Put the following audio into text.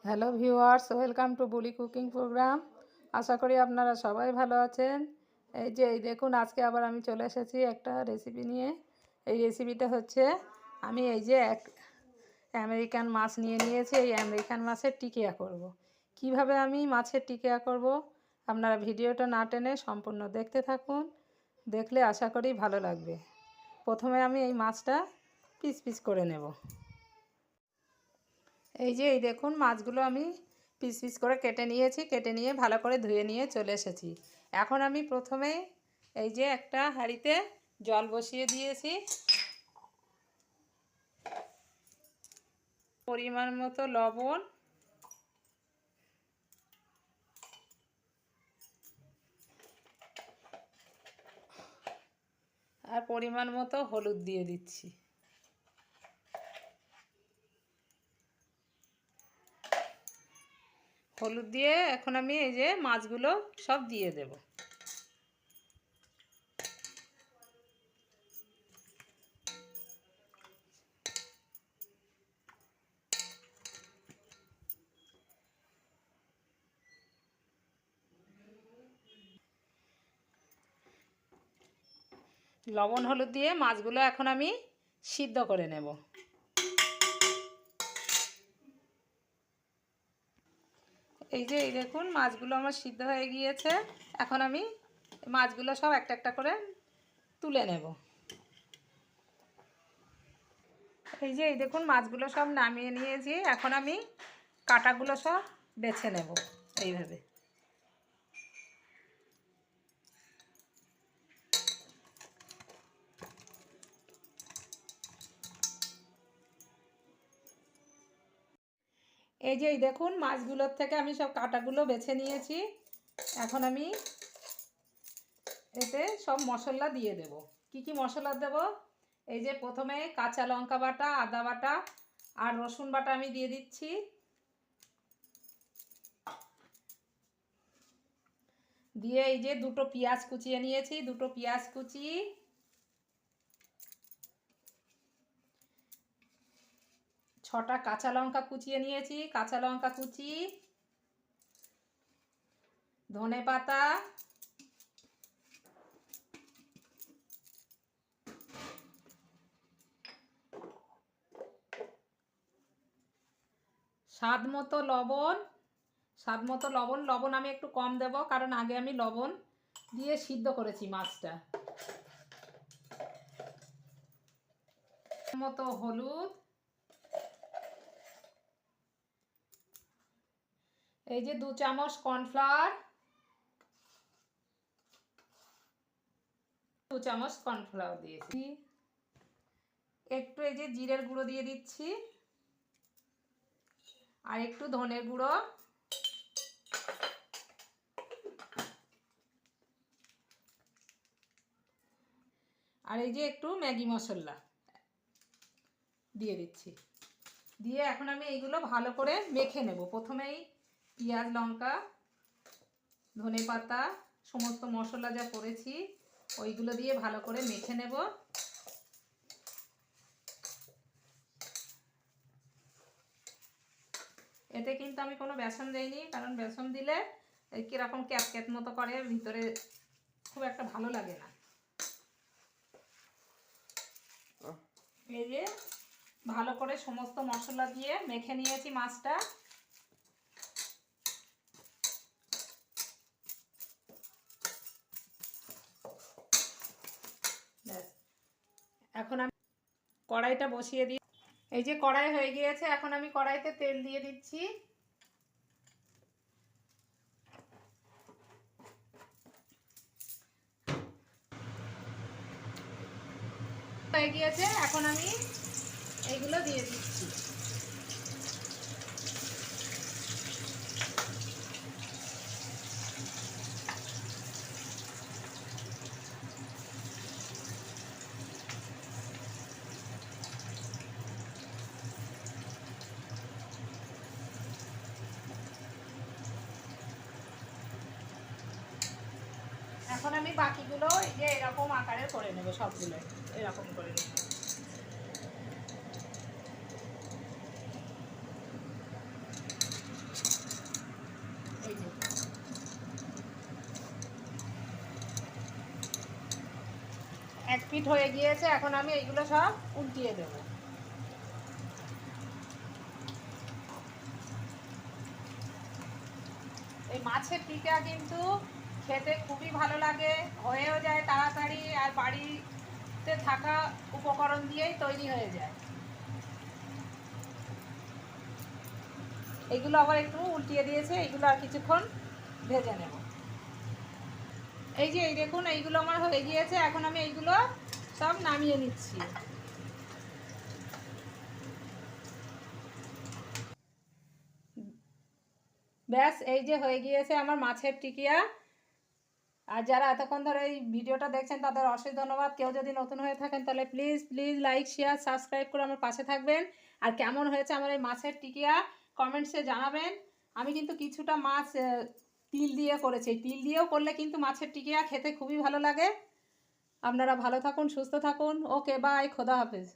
Hello viewers, welcome to Buli cooking program. আশা করি আপনারা সবাই ভালো আছেন। এই দেখুন, আজকে আবার আমি চলে এসেছি একটা রেসিপি নিয়ে। এই রেসিপিটা হচ্ছে, আমি এক আমেরিকান মাছ নিয়েছি। এই আমেরিকান মাছের টিকিয়া করব। কিভাবে আমি মাছের টিকিয়া করব, আপনারা ভিডিওটা না টেনে সম্পূর্ণ দেখতে থাকুন। দেখলে আশা করি ভালো লাগবে। প্রথমে আমি এই মাছটা পিস পিস করে নেব। এই দেখুন, মাছগুলো আমি পিস পিস করে কেটে নিয়েছি। কেটে নিয়ে ভালো করে ধুয়ে নিয়ে চলে এসেছি। এখন আমি প্রথমে একটা হাঁড়িতে জল বসিয়ে দিয়েছি। পরিমাণ মতো লবণ, আর পরিমাণ মতো হলুদ দিয়ে দিচ্ছি। হলুদ দিয়ে এখন আমি মাছগুলো সব দিয়ে দেব। লবণ হলুদ দিয়ে মাছগুলো এখন আমি সিদ্ধ করে নেব। এই দেখুন, মাছগুলো আমার সিদ্ধ হয়ে গিয়েছে। এখন আমি মাছগুলো সব একটা একটা করে তুলে নেব। এই দেখুন, মাছগুলো সব নামিয়ে নিয়েছি। এখন আমি কাঁটাগুলো সব বেছে নেব এইভাবে। এই দেখুন, মাছগুলোর থেকে আমি সব কাঁটাগুলো বেছে নিয়েছি। এখন আমি এতে সব মশলা দিয়ে দেব। কি কি মশলা দেব? প্রথমে কাঁচা লঙ্কা বাটা, আদা বাটা আর রসুন বাটা আমি দিয়ে দিচ্ছি। দিয়ে দুটো পেঁয়াজ কুচিয়ে নিয়েছি, দুটো পেঁয়াজ কুচি, ছটা কাঁচা লঙ্কা কুচিয়ে নিয়েছি, কাঁচা লঙ্কা কুচি, ধনে পাতা, স্বাদ মতো লবণ। লবণ আমি একটু কম দেব, কারণ আগে আমি লবণ দিয়ে সিদ্ধ করেছি মাছটা। মতো হলুদ, 2 চামচ কর্নফ্লাওয়ার, 2 চামচ কর্নফ্লাওয়ার দিয়েছি। একটু জিরের গুঁড়ো দিয়ে দিচ্ছি, আর একটু ধনে গুঁড়ো, আর একটু ম্যাগি মশলা দিয়ে দিচ্ছি। দিয়ে এখন আমি এইগুলো ভালো করে মেখে নেব। প্রথমেই পেঁয়াজ, লঙ্কা, ধনে পাতা, সমস্ত মশলা যা করেছি ওইগুলো দিয়ে ভালো করে মেখে নেব। এতে কিন্তু আমি কোনো বেসন দেইনি, কারণ বেসন দিলে কীরকম ক্যাটক্যাট মতো করে, ভিতরে খুব একটা ভালো লাগে না। ভালো করে সমস্ত মশলা দিয়ে মেখে নিয়েছি মাছটা। এখন আমি কড়াইটা বসিয়ে দিই। কড়াই হয়ে গিয়েছে। এখন আমি কড়াইতে তেল দিয়ে দিচ্ছি। হয়ে গিয়েছে, এখন আমি এইগুলো দিয়ে দিচ্ছি। এখন আমি বাকিগুলো এরকম আকারে করে নেব, সবগুলো এরকম করে নেব। পিঠ হয়ে গিয়েছে, এখন আমি এইগুলো সব উল্টিয়ে দেব। এই মাছের টিকা কিন্তু খেতে খুবই ভালো লাগে, হয়েও যায় তাড়াতাড়ি, আর বাড়িতে থাকা উপকরণ দিয়েই তৈরি হয়ে যায়। এইগুলো আবার একটু উল্টিয়ে দিয়েছে, এইগুলো আর কিছুক্ষণ ভেজে নেব। এই যে এই দেখুন, এইগুলো আমার হয়ে গিয়েছে, এখন আমি এইগুলো সব নামিয়ে নিচ্ছি। ব্যাস, এই যে হয়ে গিয়েছে আমার মাছের টিকিয়া। আর যারা এতক্ষণ ধরে এই ভিডিওটা দেখছেন তাদের অশেষ ধন্যবাদ। কেউ যদি নতুন হয়ে থাকেন তাহলে please please like share subscribe করে আমার পাশে থাকবেন। আর কেমন হয়েছে আমার এই মাছের টিকিয়া কমেন্টসে জানাবেন। আমি কিন্তু কিছুটা মাছ তিল দিয়ে করেছি, তিল দিয়েও করলে কিন্তু মাছের টিকিয়া খেতে খুবই ভালো লাগে। আপনারা ভালো থাকুন, সুস্থ থাকুন। ওকে, বাই, খোদা হাফেজ।